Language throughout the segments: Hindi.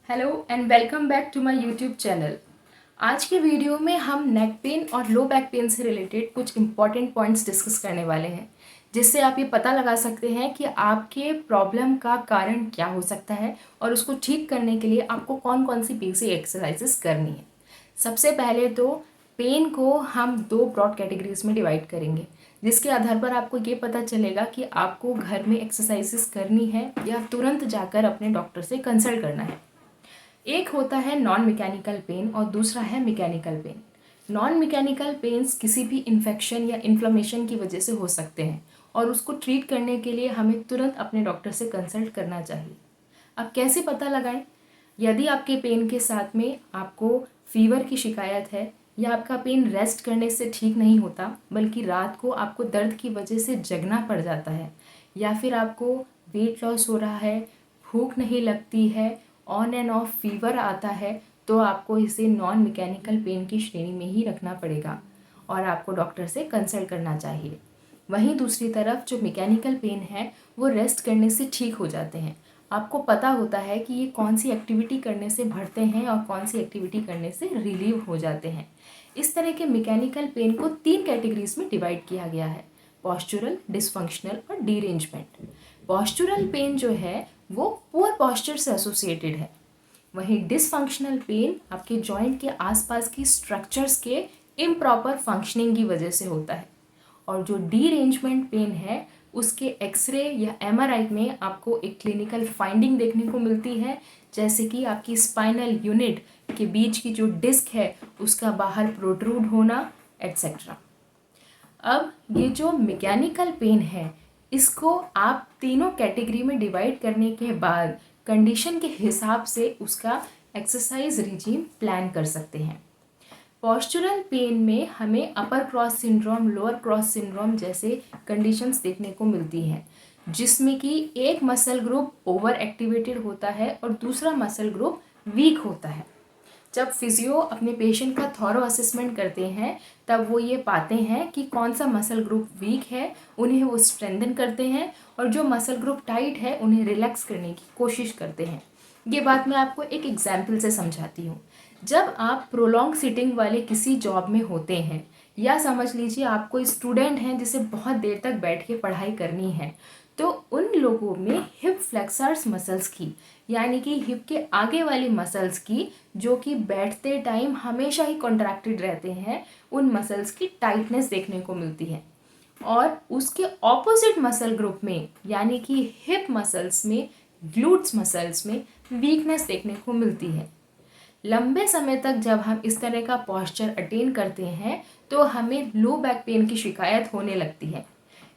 Hello and welcome back to my YouTube channel. आज के वीडियो में हम नेक पेन और लो बैक पेन से रिलेटेड कुछ इंपॉर्टेंट पॉइंट्स डिस्कस करने वाले हैं, जिससे आप ये पता लगा सकते हैं कि आपके प्रॉब्लम का कारण क्या हो सकता है और उसको ठीक करने के लिए आपको कौन कौन सी बेसिक एक्सरसाइजेस करनी है। सबसे पहले तो पेन को हम दो ब्रॉड कैटेगरीज में डिवाइड करेंगे, जिसके आधार पर आपको ये पता चलेगा कि आपको घर में एक्सरसाइजेस करनी है या तुरंत जाकर अपने डॉक्टर से कंसल्ट करना है। एक होता है नॉन मैकेनिकल पेन और दूसरा है mechanical pain. Non mechanical pains किसी भी इन्फेक्शन या इन्फ्लेमेशन की वजह से हो सकते हैं और उसको ट्रीट करने के लिए हमें तुरंत अपने डॉक्टर से कंसल्ट करना चाहिए। अब कैसे पता लगाएं? यदि आपके पेन के साथ में आपको फीवर की शिकायत है या आपका पेन रेस्ट करने से ठीक नहीं होता बल्कि रात को आपको दर्द की वजह से जगना पड़ जाता है, या फिर आपको वेट लॉस हो रहा है, भूख नहीं लगती है, ऑन एंड ऑफ फीवर आता है, तो आपको इसे नॉन मैकेनिकल पेन की श्रेणी में ही रखना पड़ेगा और आपको डॉक्टर से कंसल्ट करना चाहिए। वहीं दूसरी तरफ जो मैकेनिकल पेन है वो रेस्ट करने से ठीक हो जाते हैं। आपको पता होता है कि ये कौन सी एक्टिविटी करने से बढ़ते हैं और कौन सी एक्टिविटी करने से रिलीव हो जाते हैं। इस तरह के मैकेनिकल पेन को 3 कैटेगरीज में डिवाइड किया गया है: पॉस्चरल, डिसफंक्शनल और डीरेंजमेंट। पॉस्चरल पेन जो है वो पुअर पॉस्चर से एसोसिएटेड है, वहीं डिसफंक्शनल पेन आपके जॉइंट के आसपास की स्ट्रक्चर्स के इम्प्रॉपर फंक्शनिंग की वजह से होता है। और जो डीरेंजमेंट पेन है उसके एक्सरे या एमआरआई में आपको एक क्लिनिकल फाइंडिंग देखने को मिलती है, जैसे कि आपकी स्पाइनल यूनिट के बीच की जो डिस्क है उसका बाहर प्रोट्रूड होना एट्सेट्रा। अब ये जो मैकेनिकल पेन है इसको आप तीनों कैटेगरी में डिवाइड करने के बाद कंडीशन के हिसाब से उसका एक्सरसाइज रिजीम प्लान कर सकते हैं। पॉस्चरल पेन में हमें upper cross syndrome, lower cross syndrome जैसे कंडीशंस देखने को मिलती हैं, जिसमें कि एक मसल ग्रुप ओवर एक्टिवेटेड होता है और दूसरा मसल ग्रुप वीक होता है। जब फिजियो अपने पेशेंट का थॉरो असेसमेंट करते हैं तब वो ये पाते हैं कि कौन सा मसल ग्रुप वीक है, उन्हें वो स्ट्रेंथन करते हैं, और जो मसल ग्रुप टाइट है उन्हें रिलैक्स करने की कोशिश करते हैं। ये बात मैं आपको एक एग्जाम्पल से समझाती हूँ। जब आप प्रोलॉन्ग सिटिंग वाले किसी जॉब में होते हैं, या समझ लीजिए आप कोई स्टूडेंट हैं जिसे बहुत देर तक बैठ के पढ़ाई करनी है, तो उन लोगों में हिप फ्लेक्सर्स मसल्स की, यानी कि हिप के आगे वाली मसल्स की, जो कि बैठते टाइम हमेशा ही कॉन्ट्रैक्टेड रहते हैं, उन मसल्स की टाइटनेस देखने को मिलती है। और उसके ऑपोजिट मसल ग्रुप में यानी कि हिप मसल्स में, ग्लूट्स मसल्स में वीकनेस देखने को मिलती है। लंबे समय तक जब हम इस तरह का पॉस्चर अटेन करते हैं तो हमें लो बैक पेन की शिकायत होने लगती है।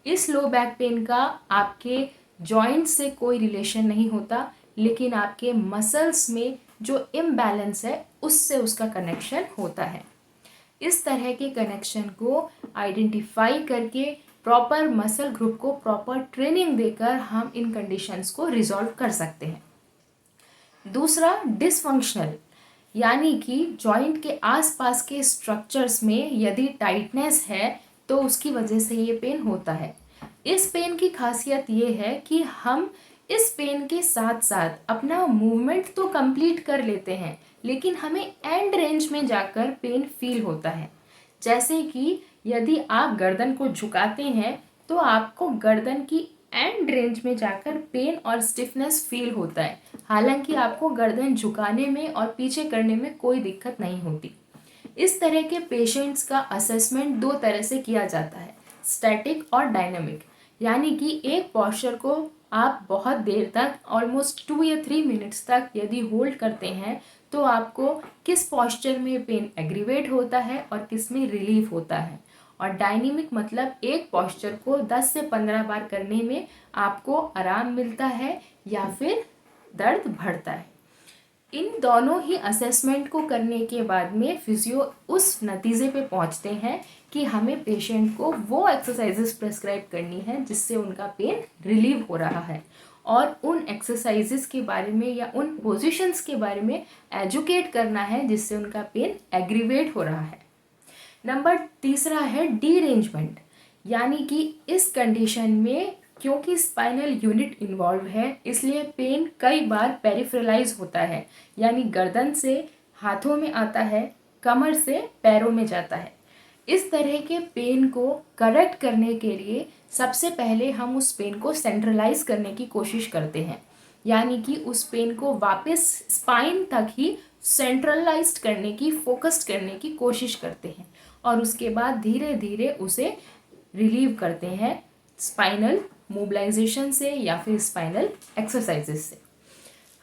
इस लो बैक पेन का आपके जॉइंट से कोई रिलेशन नहीं होता, लेकिन आपके मसल्स में जो इम्बैलेंस है उससे उसका कनेक्शन होता है। इस तरह के कनेक्शन को आइडेंटिफाई करके प्रॉपर मसल ग्रुप को प्रॉपर ट्रेनिंग देकर हम इन कंडीशंस को रिजॉल्व कर सकते हैं। दूसरा डिसफंक्शनल, यानी कि जॉइंट के आसपास के स्ट्रक्चर्स में यदि टाइटनेस है तो उसकी वजह से ये पेन होता है। इस पेन की खासियत ये है कि हम इस पेन के साथ साथ अपना मूवमेंट तो कंप्लीट कर लेते हैं, लेकिन हमें एंड रेंज में जाकर पेन फील होता है। जैसे कि यदि आप गर्दन को झुकाते हैं तो आपको गर्दन की एंड रेंज में जाकर पेन और स्टिफनेस फील होता है, हालांकि आपको गर्दन झुकाने में और पीछे करने में कोई दिक्कत नहीं होती। इस तरह के पेशेंट्स का असेसमेंट दो तरह से किया जाता है, स्टैटिक और डायनामिक। यानी कि एक पॉस्चर को आप बहुत देर तक, ऑलमोस्ट 2 या 3 मिनट्स तक यदि होल्ड करते हैं तो आपको किस पॉस्चर में पेन एग्रीवेट होता है और किस में रिलीफ होता है। और डायनेमिक मतलब एक पॉस्चर को 10 से 15 बार करने में आपको आराम मिलता है या फिर दर्द बढ़ता है। इन दोनों ही असेसमेंट को करने के बाद में फिजियो उस नतीजे पे पहुंचते हैं कि हमें पेशेंट को वो एक्सरसाइजेस प्रेस्क्राइब करनी है जिससे उनका पेन रिलीव हो रहा है, और उन एक्सरसाइजेस के बारे में या उन पोजीशंस के बारे में एजुकेट करना है जिससे उनका पेन एग्रीवेट हो रहा है। नंबर तीसरा है डीरेंजमेंट, यानी कि इस कंडीशन में क्योंकि स्पाइनल यूनिट इन्वॉल्व है इसलिए पेन कई बार पेरिफेरलाइज होता है, यानी गर्दन से हाथों में आता है, कमर से पैरों में जाता है। इस तरह के पेन को करेक्ट करने के लिए सबसे पहले हम उस पेन को सेंट्रलाइज करने की कोशिश करते हैं, यानी कि उस पेन को वापस स्पाइन तक ही सेंट्रलाइज्ड करने की, फोकस्ड करने की कोशिश करते हैं और उसके बाद धीरे धीरे उसे रिलीव करते हैं स्पाइनल मोबिलाइजेशन से या फिर स्पाइनल एक्सरसाइजेस से।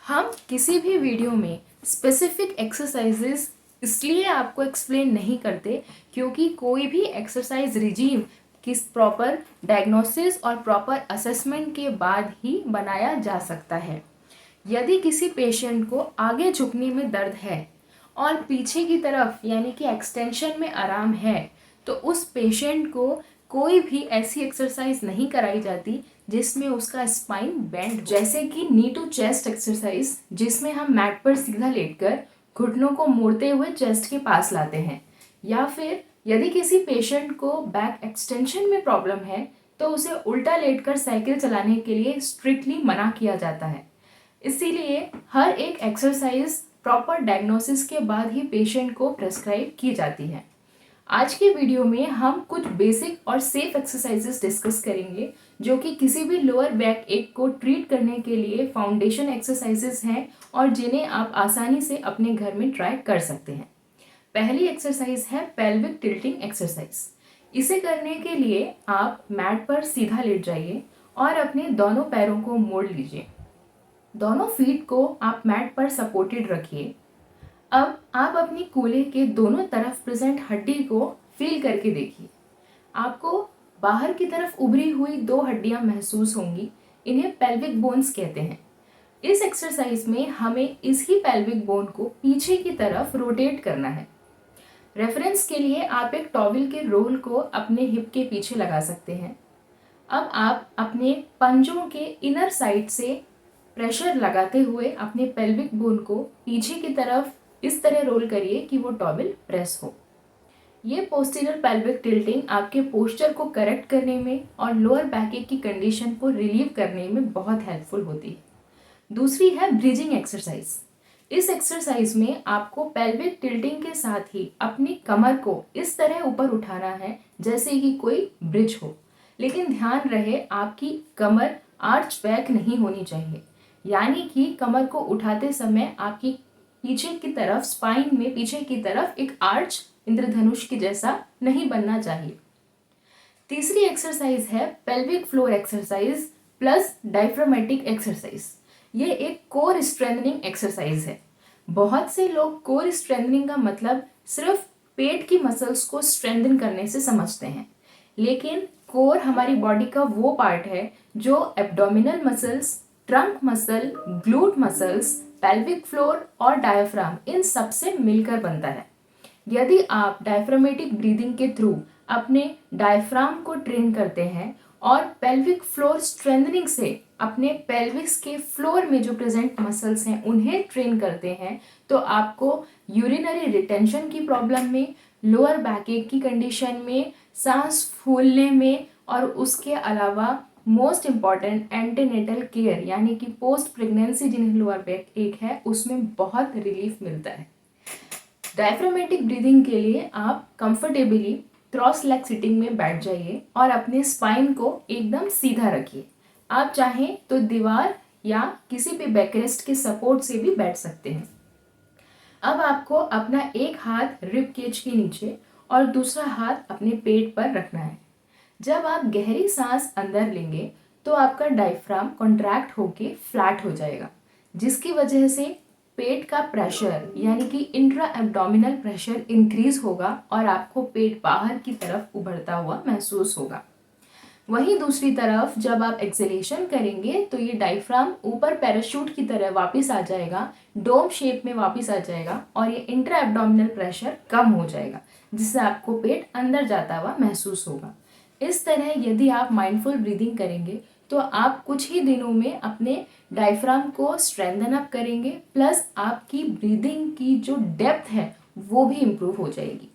हम किसी भी वीडियो में स्पेसिफिक एक्सरसाइजेस इसलिए आपको एक्सप्लेन नहीं करते क्योंकि कोई भी एक्सरसाइज रिजीम किस प्रॉपर डायग्नोसिस और प्रॉपर असेसमेंट के बाद ही बनाया जा सकता है। यदि किसी पेशेंट को आगे झुकने में दर्द है और पीछे की तरफ यानी कि एक्सटेंशन में आराम है तो उस पेशेंट को कोई भी ऐसी एक्सरसाइज नहीं कराई जाती जिसमें उसका स्पाइन बेंड, जैसे कि नी टू चेस्ट एक्सरसाइज जिसमें हम मैट पर सीधा लेटकर घुटनों को मोड़ते हुए चेस्ट के पास लाते हैं, या फिर यदि किसी पेशेंट को बैक एक्सटेंशन में प्रॉब्लम है तो उसे उल्टा लेटकर साइकिल चलाने के लिए स्ट्रिक्टली मना किया जाता है। इसीलिए हर एक एक्सरसाइज प्रॉपर डायग्नोसिस के बाद ही पेशेंट को प्रेस्क्राइब की जाती है। आज के वीडियो में हम कुछ बेसिक और सेफ एक्सरसाइजेस डिस्कस करेंगे जो कि किसी भी लोअर बैक एक को ट्रीट करने के लिए फाउंडेशन एक्सरसाइजेस हैं और जिन्हें आप आसानी से अपने घर में ट्राई कर सकते हैं। पहली एक्सरसाइज है पेल्विक टिल्टिंग एक्सरसाइज। इसे करने के लिए आप मैट पर सीधा लेट जाइए और अपने दोनों पैरों को मोड़ लीजिए। दोनों फीट को आप मैट पर सपोर्टेड रखिए। अब आप अपनी कूल्हे के दोनों तरफ प्रेजेंट हड्डी को फील करके देखिए। आपको बाहर की तरफ उभरी हुई 2 हड्डियां महसूस होंगी, इन्हें पेल्विक बोन्स कहते हैं। इस एक्सरसाइज में हमें इसी पेल्विक बोन को पीछे की तरफ रोटेट करना है। रेफरेंस के लिए आप एक टॉवल के रोल को अपने हिप के पीछे लगा सकते हैं। अब आप अपने पंजों के इनर साइड से प्रेशर लगाते हुए अपने पेल्विक बोन को पीछे की तरफ इस तरह रोल करिए कि वो टॉवल प्रेस हो। ये पोस्टीरियर पेल्विक टिल्टिंग आपके पोस्चर को करेक्ट करने में और लोअर बैक की कंडीशन को रिलीव करने में बहुत हेल्पफुल होती है। दूसरी है ब्रिजिंग एक्सरसाइज। इस एक्सरसाइज में आपको पेल्विक टिल्टिंग के साथ ही अपनी कमर को इस तरह ऊपर उठाना है जैसे कि कोई ब्रिज हो, लेकिन ध्यान रहे आपकी कमर आर्च बैक नहीं होनी चाहिए, यानी कि कमर को उठाते समय आपकी पीछे की तरफ स्पाइन में पीछे की तरफ एक आर्च इंद्रधनुष की जैसा नहीं बनना चाहिए। तीसरी एक्सरसाइज है pelvic floor exercise plus diaphragmatic exercise. ये एक कोर स्ट्रेंथनिंग एक्सरसाइज है। बहुत से लोग कोर स्ट्रेंथनिंग का मतलब सिर्फ पेट की मसल्स को स्ट्रेंथन करने से समझते हैं, लेकिन कोर हमारी बॉडी का वो पार्ट है जो abdominal muscles, trunk muscle, glute muscles, pelvic floor और डायफ्राम इन सब से मिलकर बनता है। यदि आप डायफ्रामेटिक ब्रीदिंग के थ्रू अपने डायफ्राम को ट्रेन करते हैं और पेल्विक फ्लोर स्ट्रेंथनिंग से अपने पेल्विक्स के फ्लोर में जो प्रेजेंट मसल्स हैं उन्हें ट्रेन करते हैं तो आपको यूरिनरी रिटेंशन की प्रॉब्लम में, लोअर बैक एक की कंडीशन में, सांस फूलने में और उसके अलावा मोस्ट इम्पॉर्टेंट एंटीनेटल केयर यानी कि पोस्ट प्रेगनेंसी जिन्हें लोअर बैक एक है उसमें बहुत रिलीफ मिलता है। डायफ्रामेटिक ब्रीदिंग के लिए आप कंफर्टेबली क्रॉस लेग सिटिंग में बैठ जाइए और अपने स्पाइन को एकदम सीधा रखिए। आप चाहें तो दीवार या किसी भी बैकरेस्ट के सपोर्ट से भी बैठ सकते हैं। अब आपको अपना एक हाथ रिब केज के नीचे और दूसरा हाथ अपने पेट पर रखना है। जब आप गहरी सांस अंदर लेंगे तो आपका डायफ्राम कॉन्ट्रैक्ट होके फ्लैट हो जाएगा, जिसकी वजह से पेट का प्रेशर यानी कि इंट्रा एब्डोमिनल प्रेशर इंक्रीज होगा और आपको पेट बाहर की तरफ उभरता हुआ महसूस होगा। वहीं दूसरी तरफ जब आप एक्सेलेशन करेंगे तो ये डायफ्राम ऊपर पैराशूट की तरह वापस आ जाएगा, डोम शेप में वापस आ जाएगा और ये इंट्रा एब्डोमिनल प्रेशर कम हो जाएगा, जिससे आपको पेट अंदर जाता हुआ महसूस होगा। इस तरह यदि आप माइंडफुल ब्रीदिंग करेंगे तो आप कुछ ही दिनों में अपने डायफ्राम को स्ट्रेंथन अप करेंगे, प्लस आपकी ब्रीदिंग की जो डेप्थ है वो भी इम्प्रूव हो जाएगी।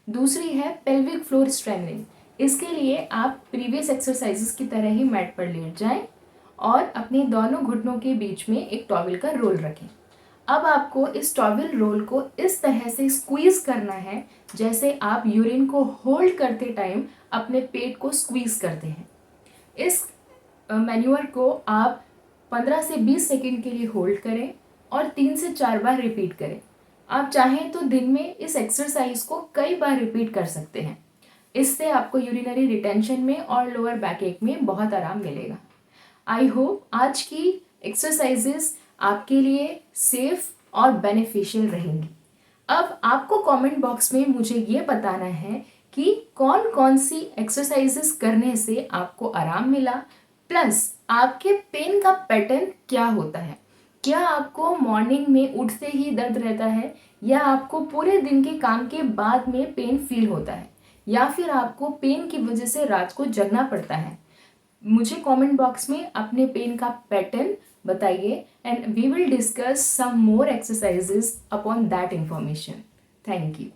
दूसरी है पेल्विक फ्लोर स्ट्रेंथनिंग। इसके लिए आप प्रीवियस एक्सरसाइजेस की तरह ही मैट पर लेट जाएं और अपने दोनों घुटनों के बीच में एक टॉवल का रोल रखें। अब आपको इस टॉवल रोल को इस तरह से स्क्वीज़ करना है जैसे आप यूरिन को होल्ड करते टाइम अपने पेट को स्क्वीज़ करते हैं। इस मैन्यूअर को आप 15 से 20 सेकंड के लिए होल्ड करें और 3 से 4 बार रिपीट करें। आप चाहें तो दिन में इस एक्सरसाइज को कई बार रिपीट कर सकते हैं। इससे आपको यूरिनरी रिटेंशन में और लोअर बैक एक में बहुत आराम मिलेगा। आई होप आज की एक्सरसाइजेस आपके लिए सेफ और बेनिफिशियल रहेंगी। अब आपको कमेंट बॉक्स में मुझे ये बताना है कि कौन कौन सी एक्सरसाइजेस करने से आपको आराम मिला, प्लस आपके पेन का पैटर्न क्या होता है। क्या आपको मॉर्निंग में उठते ही दर्द रहता है, या आपको पूरे दिन के काम के बाद में पेन फील होता है, या फिर आपको पेन की वजह से रात को जगना पड़ता है। मुझे कमेंट बॉक्स में अपने पेन का पैटर्न बताइए and we will discuss some more exercises upon that information. Thank you.